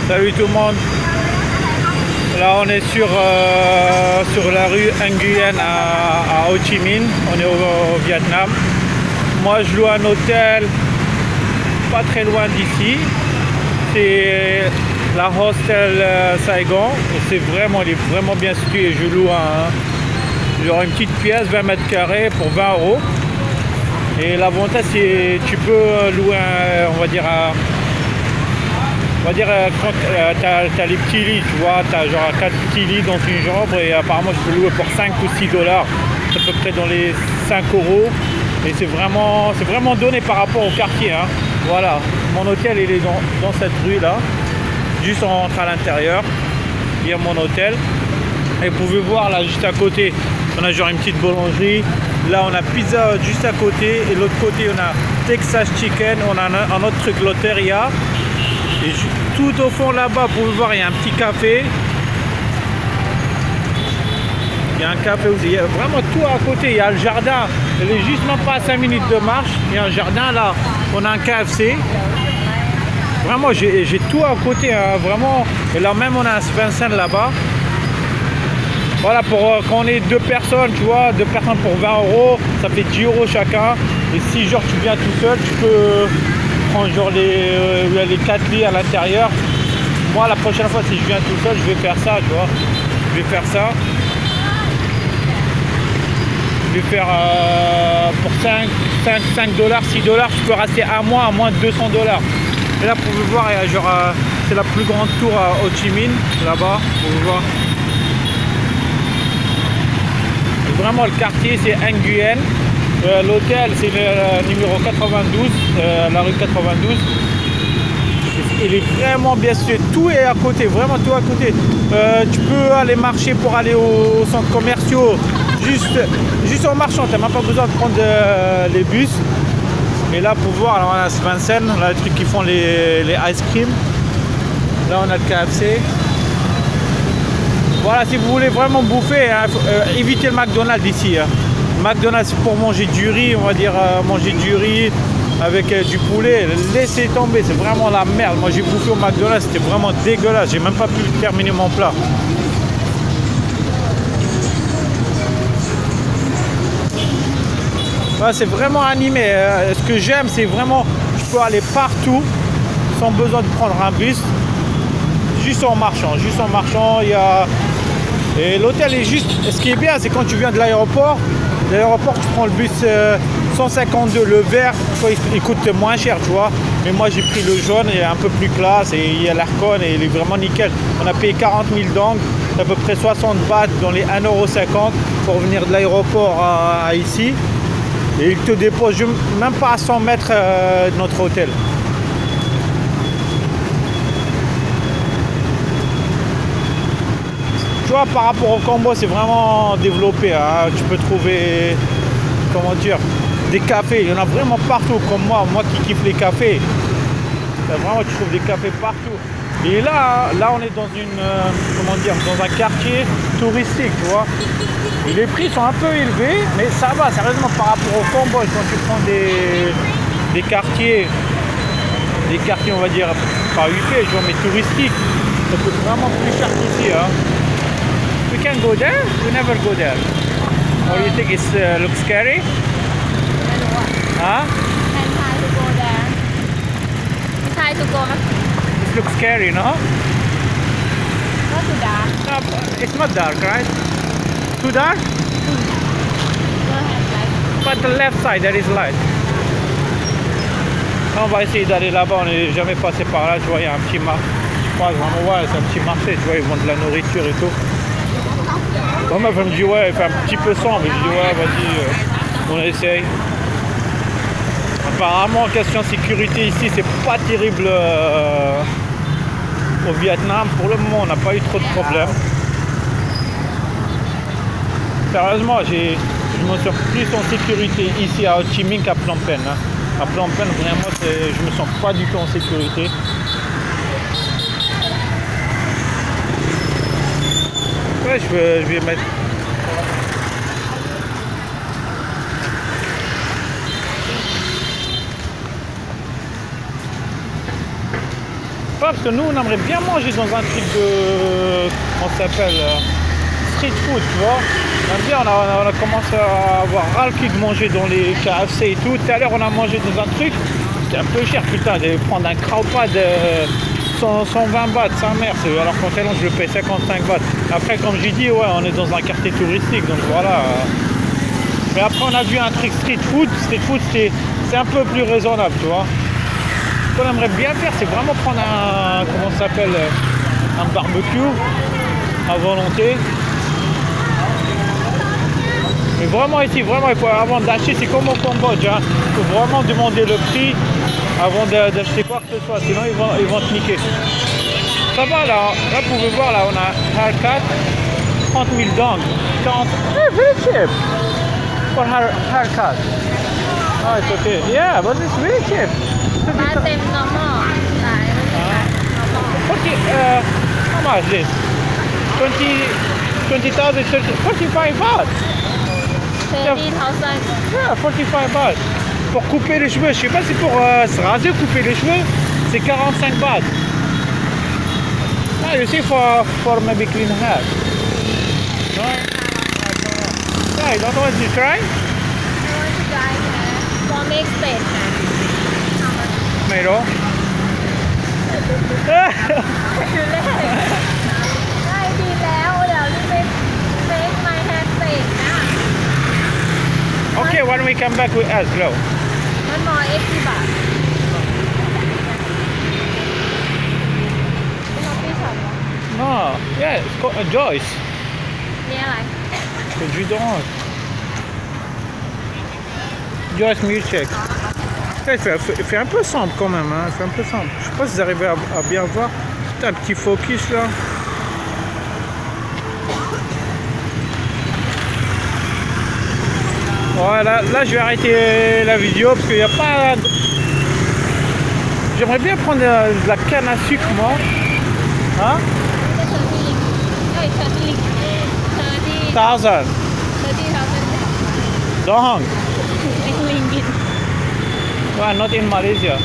Salut tout le monde. Là on est sur la rue Nguyen à Ho Chi Minh. On est au Vietnam. Moi je loue un hôtel pas très loin d'ici. C'est la Hostel Saigon. Il est vraiment bien situé. Je loue genre une petite pièce 20 mètres carrés pour 20 €. Et l'avantage c'est tu peux louer quand tu as les petits lits, tu vois, tu as genre 4 petits lits dans une chambre et apparemment je peux louer pour 5 ou 6 $, c'est à peu près dans les 5 € et c'est vraiment donné par rapport au quartier, hein. Voilà, mon hôtel il est dans cette rue là, juste on rentre à l'intérieur, il y a mon hôtel et vous pouvez voir là juste à côté, on a genre une petite boulangerie, là on a Pizza Hut juste à côté et l'autre côté on a Texas Chicken, on a un autre truc Lotteria. Et tout au fond là-bas, vous pouvez voir, il y a un petit café. Il y a un café aussi. Il y a vraiment tout à côté. Il y a le jardin. Il est juste même pas à 5 minutes de marche. Il y a un jardin là. On a un KFC. Vraiment, j'ai tout à côté. Hein, vraiment. Et là même, on a un Spencer là-bas. Voilà, pour quand on est 2 personnes, tu vois, 2 personnes pour 20 €, ça fait 10 € chacun. Et si genre tu viens tout seul, tu peux genre les 4 lits à l'intérieur. Moi la prochaine fois si je viens tout seul je vais faire ça, tu vois, je vais faire ça, je vais faire pour 5 $, 6 $, je peux rester à moins de 200 $. Et là vous pouvez voir, il y a genre c'est la plus grande tour à Ho Chi Minh là-bas, vous pouvez voir. Et vraiment le quartier c'est Nguyen. L'hôtel c'est le numéro 92, la rue 92. Il est vraiment bien situé, tout est à côté, vraiment tout à côté. Tu peux aller marcher pour aller aux centres commerciaux juste en marchant, tu n'as même pas besoin de prendre les bus. Et là pour voir, là, on a Spencer, là les trucs qui font les ice cream. Là on a le KFC. Voilà, si vous voulez vraiment bouffer, hein, évitez le McDonald's ici. Hein. McDonald's pour manger du riz, on va dire manger du riz avec du poulet, laissez tomber, c'est vraiment la merde. Moi j'ai bouffé au McDonald's, c'était vraiment dégueulasse, j'ai même pas pu terminer mon plat. Voilà, c'est vraiment animé, ce que j'aime c'est vraiment, je peux aller partout sans besoin de prendre un bus, juste en marchant, il y a... Et l'hôtel est juste, ce qui est bien c'est quand tu viens de l'aéroport, tu prends le bus 152, le vert, il coûte moins cher, tu vois. Mais moi j'ai pris le jaune, il est un peu plus classe et il y a l'aircon et il est vraiment nickel. On a payé 40 000 dong, à peu près 60 bahts dans les 1,50 € pour venir de l'aéroport à ici. Et il te dépose même pas à 100 mètres de notre hôtel. Tu vois, par rapport au Cambodge, c'est vraiment développé. Hein. Tu peux trouver, comment dire, des cafés. Il y en a vraiment partout, comme moi qui kiffe les cafés. Vraiment, tu trouves des cafés partout. Et là on est dans dans un quartier touristique, tu vois. Et les prix sont un peu élevés, mais ça va, sérieusement, par rapport au Cambodge, quand tu prends des quartiers, on va dire, pas huppés, tu vois, mais touristiques, ça coûte vraiment plus cher qu'ici, hein. We can go there? We never go there. Or you think it looks scary? Huh? And try to go there. Try to go. It looks scary, no? Not too dark. No, it's not dark, right? Too dark? Don't have light. But the left side, there is light. On va essayer d'aller là-bas, on n'est jamais passé par là, tu vois, il y a un petit marché. Je crois vraiment, ouais, c'est un petit marché, tu vois, ils vendent de la nourriture et tout. Ma meuf elle me dit ouais, il fait un petit peu sombre, mais je dis ouais, vas-y, on essaye. Apparemment, question sécurité ici, c'est pas terrible au Vietnam. Pour le moment, on n'a pas eu trop de problèmes. Sérieusement, je me sens plus en sécurité ici à Ho Chi Minh qu'à Phnom Penh. Hein. À Phnom Penh, vraiment, je me sens pas du tout en sécurité. Ouais, je vais mettre. pas, parce que nous, on aimerait bien manger dans un truc de... Comment ça s'appelle street food, tu vois. On aime bien, on a commencé à avoir ras le cul de manger dans les KFC et tout. Tout à l'heure, on a mangé dans un truc, c'était un peu cher, putain, de prendre un crowpad de 120 bahts, sa mère. Alors qu'en Thaïlande, je le paye 55 bahts. Après, comme j'ai dit, ouais, on est dans un quartier touristique, donc voilà. Mais après, on a vu un truc street food. Street food, c'est un peu plus raisonnable, tu vois. Ce qu'on aimerait bien faire, c'est vraiment prendre un, comment ça s'appelle, un barbecue à volonté. Mais vraiment ici, vraiment, il faut, avant d'acheter, c'est comme au Cambodge, hein. Il faut vraiment demander le prix avant d'acheter quoi que ce soit, sinon ils vont te niquer. Ça va là, là vous pouvez voir, là on a haircut, 30 000 dong, 40, very cheap for haircut. Oh, it's okay. Yeah, but it's very cheap. Ba tem normal. Tại normal. How much this? 20,000, 45 baht. 30,000. Yeah, 45 baht. Pour couper les cheveux, je sais pas si pour se raser ou couper les cheveux, c'est 45 baht. Ah, you see for maybe clean hair. No? Yeah, you don't want to try? I want to try hair for next stage. How much? ไม่รู้ ได้ดีแล้วเดี๋ยวนี่เป็นเฟกไมแฮนเฟกนะ Okay, when we come back we ask, Glow. มันมอ80 บาทเป็นคอฟฟี่ช็อปเหรอ No, yeah, it's called Joyce. นี่อะไร C'est du d'orange. Joyce Milkshake. Il fait un peu simple quand même, hein. Il fait un peu simple. Je sais pas si vous arrivez à bien voir. C'est un petit focus là. Voilà, là je vais arrêter la vidéo parce qu'il n'y a pas... J'aimerais bien prendre de la canne à sucre moi. Hein? 1,000. Dong. Ringgit. Well, not in Malaysia.